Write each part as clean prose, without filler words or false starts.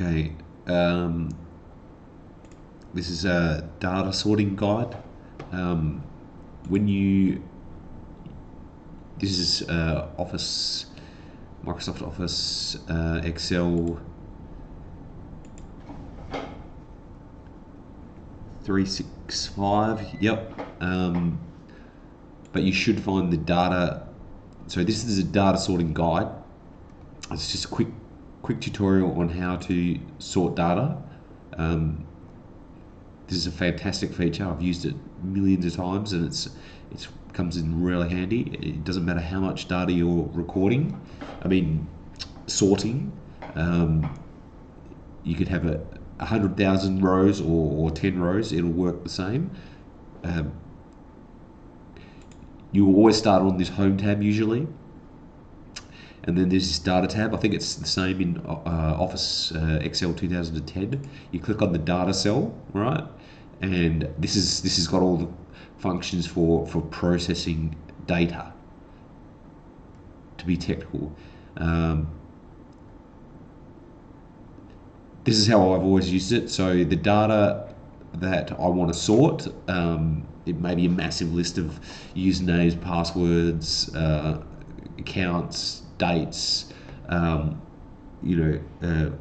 Okay, um, this is a data sorting guide. Um, when you, this is Office, Microsoft Office, Excel 365. Yep. But you should find the data. So this is a data sorting guide. It's just a quick tutorial on how to sort data. This is a fantastic feature. I've used it millions of times, and it's comes in really handy. It doesn't matter how much data you're recording. I mean, sorting. You could have 100,000 rows or 10 rows. It'll work the same. You will always start on this home tab usually, and then there's this data tab. I think it's the same in Office Excel 2010. You click on the data cell, right, and this has got all the functions for processing data. To be technical, this is how I've always used it. So the data that I want to sort, it may be a massive list of usernames, passwords, accounts, dates,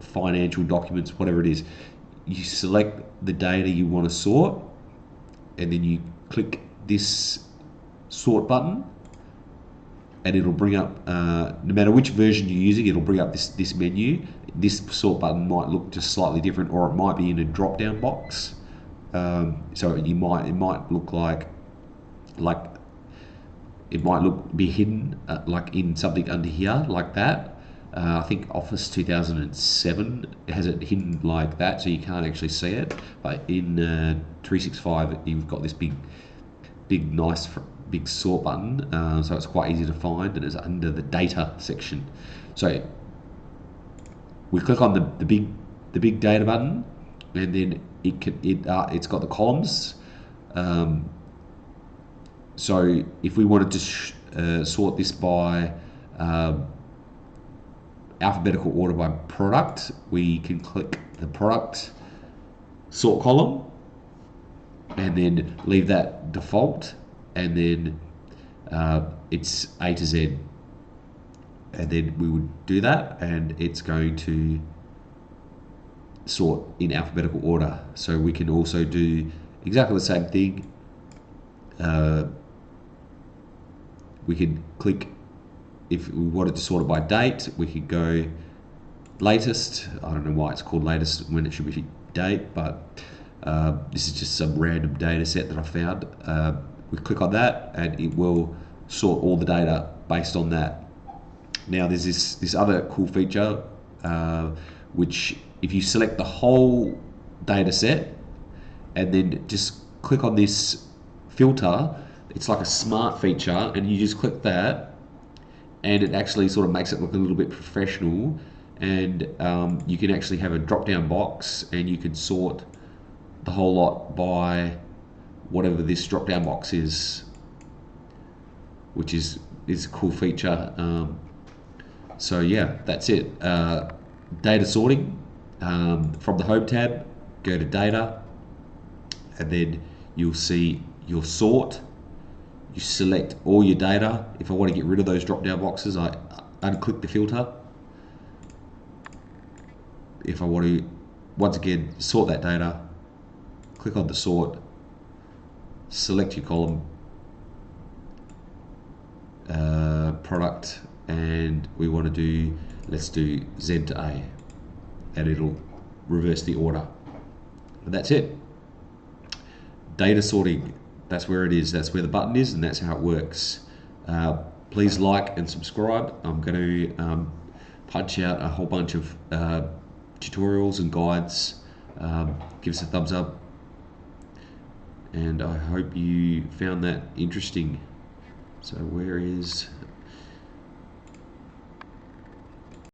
financial documents, whatever it is. You select the data you want to sort, and then you click this sort button, and it'll bring up, no matter which version you're using, it'll bring up this menu. This sort button might look just slightly different, or it might be in a drop down box. So it might look like it might be hidden like in something under here like that. I think Office 2007 has it hidden like that, so you can't actually see it. But in 365, you've got this big nice big sort button, so it's quite easy to find, and it's under the data section. So we click on the big data button, and then it's got the columns. So if we wanted to sort this by alphabetical order by product, we can click the product sort column and then leave that default, and then it's A to Z, and then we would do that, and it's going to sort in alphabetical order. So we can also do exactly the same thing. We can click, if we wanted to sort it by date, we could go latest. I don't know why it's called latest when it should be date, but this is just some random data set that I found. We click on that, and it will sort all the data based on that. Now there's this other cool feature, which if you select the whole data set and then just click on this filter, it's like a smart feature, and you just click that, and it actually sort of makes it look a little bit professional, and you can actually have a drop down box, and you can sort the whole lot by whatever this drop down box is, which is a cool feature. So yeah, that's it. Data sorting, from the home tab, go to data, and then you'll see your sort. You select all your data. If I want to get rid of those drop down boxes, I unclick the filter. If I want to, once again, sort that data, click on the sort, select your column, product, and we want to do, let's do Z to A, and it'll reverse the order. And that's it. Data sorting, that's where it is, that's where the button is, and that's how it works. Please like and subscribe. I'm going to punch out a whole bunch of tutorials and guides. Give us a thumbs up, and I hope you found that interesting. So where is